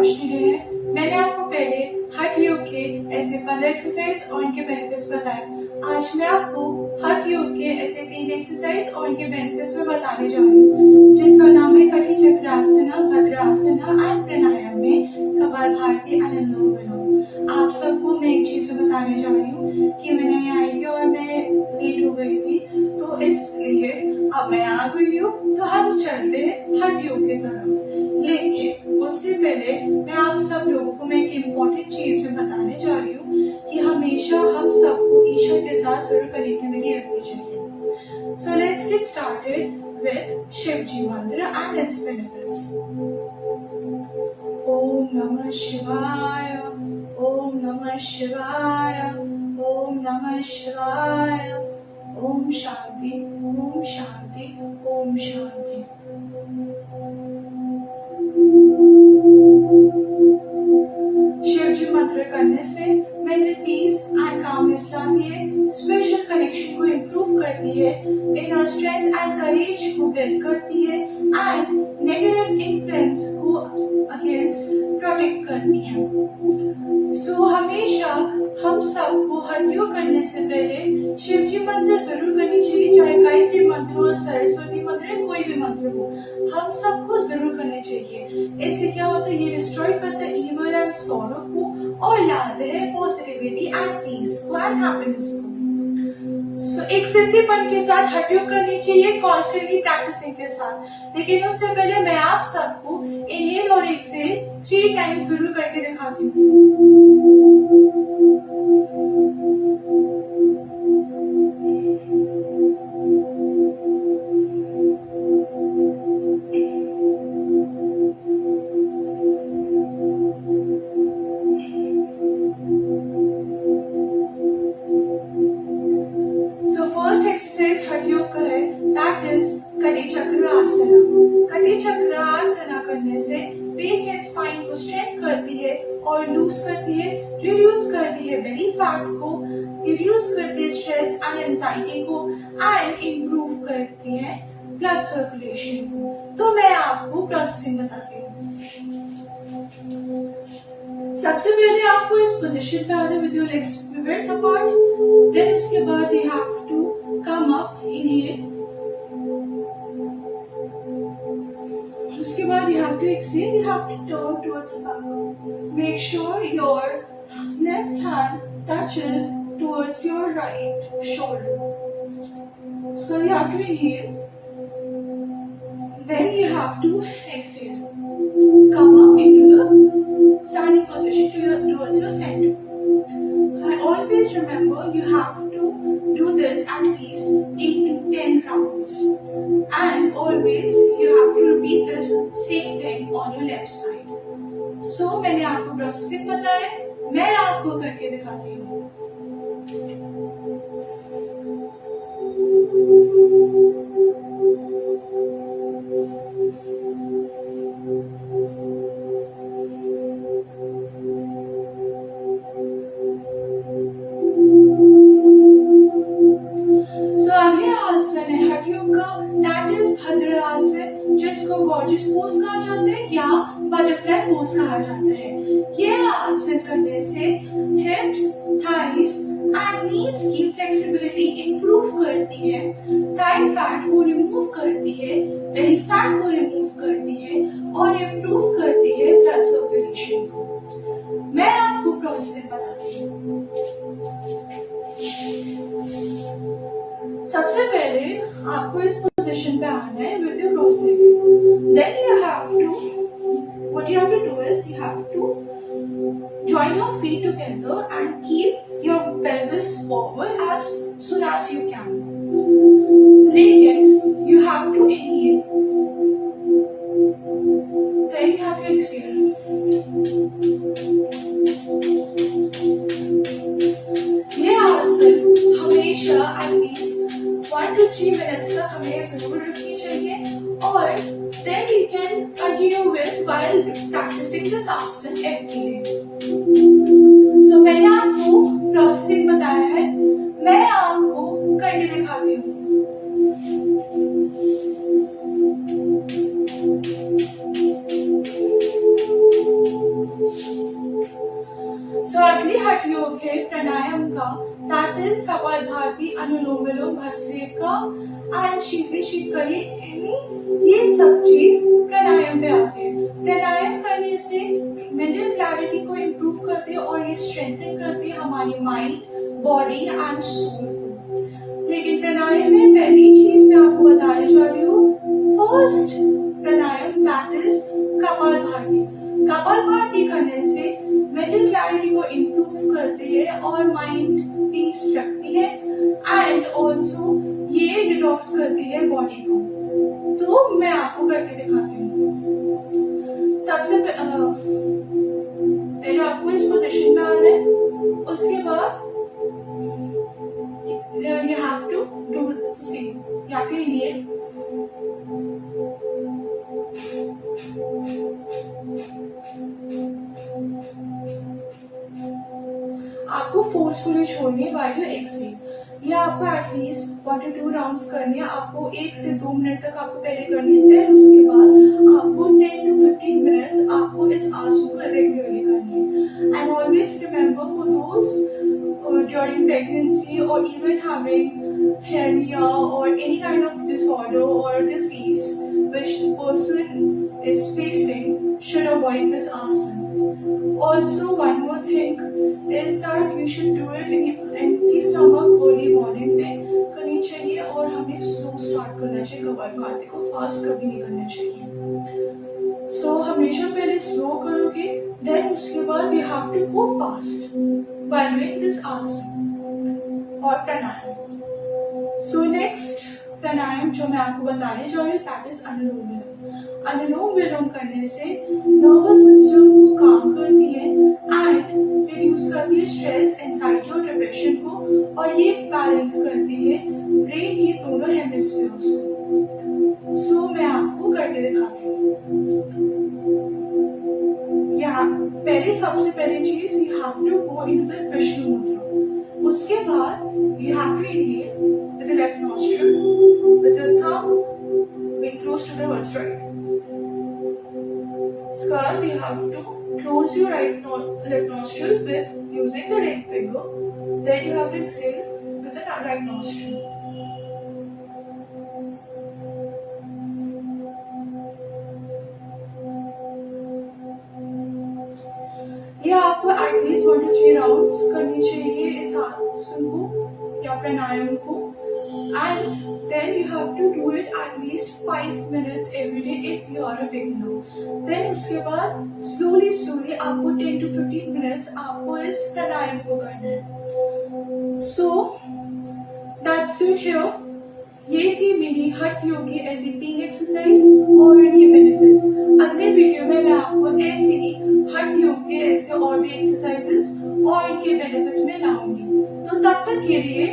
रोशनी रहे। मैंने आपको पहले हठ योग के ऐसे 15 एक्सरसाइज और इनके बेनिफिट्स बताए। आज मैं आपको हठ योग के ऐसे 3 एक्सरसाइज और इनके बेनिफिट्स में बताने जा रही हूँ, जिसका नाम है कटी चक्रासना, भद्रासना एंड प्राणायाम में कपालभाति एंड अनुलोम विलोम। आप सबको मैं एक चीज बताने जा रही हूँ कि मैं नहीं आई थी और मैं लेट हो गई थी, तो इसलिए अब मैं आ गई हूँ। तो हम चलते हैं हठ योग की तरफ, लेकिन उससे पहले मैं आप सब लोगों को मैं एक इम्पोर्टेंट चीज में बताने जा रही हूँ कि हमेशा हम सबको ईश्वर के साथ जरूर कनेक्टिविटी रखनी चाहिए। So let's get started with Shiv ji mantra and it's benefits. ओम नमः शिवाय, ओम नमः शिवाय, ओम नमः शिवाय, ओम शांति, ओम शांति, ओम शांति। शिव जी मंत्र करने से मेंटल पीस एंड कामनेस लाती है, स्पेशल कनेक्शन को इम्प्रूव करती है, इनर स्ट्रेंथ एंड करेज को बिल्ड करती है एंड नेगेटिव इन्फ्लुएंस को अगेंस्ट प्रोटेक्ट करती है। सो हमेशा हम सबको हठ योग करने से पहले शिव जी मंत्र जरूर करनी चाहिए, चाहे गायत्री मंत्र हो, सरस्वती मंत्र, कोई भी मंत्र हो, हम सबको जरूर करने चाहिए। इससे क्या होता है, ये डिस्ट्रॉय करता है इविल एंड सॉरो को और लाते हैं पॉजिटिविटी एंड पीस को एंड हैप्पीनेस को। सो एक सिद्धिपन के साथ हठ योग करनी चाहिए, कॉन्स्टेंटली प्रैक्टिसिंग के साथ। लेकिन उससे पहले मैं आप सबको इनहेल और एक्सहेल 3 टाइम्स जरूर करके दिखाती हूँ। कटी चक्रासना। कटी चक्रासना करने से वेस्ट एंड स्पाइन को स्ट्रेंथ करती है और लूज करती है, रिड्यूस करती है बेली फैट को, रिड्यूस करती है स्ट्रेस एंड एंजाइटी को एंड इम्प्रूव करती है ब्लड सर्कुलेशन को। तो मैं आपको प्रोसेसिंग बताती हूँ। सबसे पहले आपको इस पोजीशन पे आना with your legs width apart, then उसके बाद you have to come up, inhale, उसके बाद you have to exhale, you have to turn towards back. Make sure your left hand touches towards your right shoulder. So you have to inhale, then you have to exhale. Come up into the standing position towards your center. I always remember you have to do this at least 8 to 10 rounds, and always you have to repeat this same thing on your left side. So मैंने आपको processing बताया, मैं आपको करके दिखाती हूँ। जिसको gorgeous pose कहा जाता है या बटरफ्लाई पोज कहा जाता है। ये आसन करने से हिप्स, थाइज एंड नीज की फ्लेक्सिबिलिटी इंप्रूव करती है, थाई फैट को रिमूव करती है, बेली फैट को रिमूव करती है और इंप्रूव करती है ब्लड सर्कुलेशन को। मैं आपको प्रोसेस बताती हूँ। सबसे पहले आपको इस पोजीशन पे आना है with your crossing. Then you have to, what you have to do is you have to join your feet together and keep your pelvis forward as soon as you can. Then you have to inhale. Then you have to exhale. ये आसन हमेशा at least 1 to 3 minutes तक हमें जरूर रखनी चाहिए और then you can continue with while practicing this asan every day. So मैंने आपको प्रोसेसिंग बताया है, मैं आपको करके दिखाती हूँ। योग है प्राणायाम का, that is Kapalbhati, Anulom Vilom, Bhastrika and Sheetali Sheetkari. ये सब चीज प्राणायाम पे आते हैं। प्राणायाम करने से मेंटल क्लैरिटी को इम्प्रूव करते हैं और ये स्ट्रेंथन करते हैं हमारी माइंड, बॉडी एंड सोल को। लेकिन प्राणायाम में पहली चीज मैं आपको बताने जा रही हूँ, first pranayama that is kapalbhati. Kapalbhati करने से मेंटल क्लैरिटी को इम्प्रूव करती है और माइंड पीस रखती है एंड ऑल्सो ये डिटॉक्स करती है बॉडी को। तो मैं आपको करके दिखाती हूँ। सबसे पहले आपको इस पोजीशन पे आना है, उसके बाद you have to do the same. या फिर लिए आपको फोर्सफुली छोड़नी है while you exhale। ये आपको एटलीस्ट 1 to 2 राउंड्स करनी है। आपको 1 से 2 मिनट तक आपको पहले करनी है, देन उसके बाद आपको 10 to 15 मिनट्स आपको इस आसन को रेगुलरली करनी है। And always remember for those during pregnancy or even having hernia or any kind of disorder or disease which the person is facing should avoid this asana. Also, one more thing is that you should do it in empty stomach early morning पे करनी चाहिए और हमें slow start करना चाहिए। कपालभाति को fast कभी नहीं करना चाहिए। So हमेशा पहले slow करोगे, then उसके बाद you have to go fast while doing this asana और प्राणायाम। So next प्राणायाम जो मैं आपको बताने जा रही हूँ that is अनुलोम विलोम। अनुलोम विलोम करने से नर्वस सिस्टम को काम करती है एंड रिड्यूस करती है स्ट्रेस, एंजाइटी और डिप्रेशन को, और ये बैलेंस करती है ब्रेन के दोनों हेमिस्फीयर्स को। सो मैं आपको करके दिखाती हूँ। यहाँ पहले सबसे पहली चीज you have to go into the Vishnu mudra. उसके बाद you have to inhale with the left nostril with the thumb being close to the words right. उसके बाद you have to close your left nostril with using the ring finger. Then you have to exhale with the right nostril. ये आपको at least 1 to 3 rounds करनी चाहिए इस आसन को या प्राणायाम को, and then you have to do it at least 5 minutes every day if you are a beginner. Then उसके बाद slowly आपको 10 to 15 minutes आपको इस प्राणायाम को करना है। So that's it here. ये थी मेरी हठ योग की ऐसी 3 एक्सरसाइज और इनके बेनिफिट्स। अगले वीडियो में मैं आपको ऐसे ही हठ योग के ऐसे और भी एक्सरसाइजेस और इनके बेनिफिट्स में लाऊंगी। तो तब तक के लिए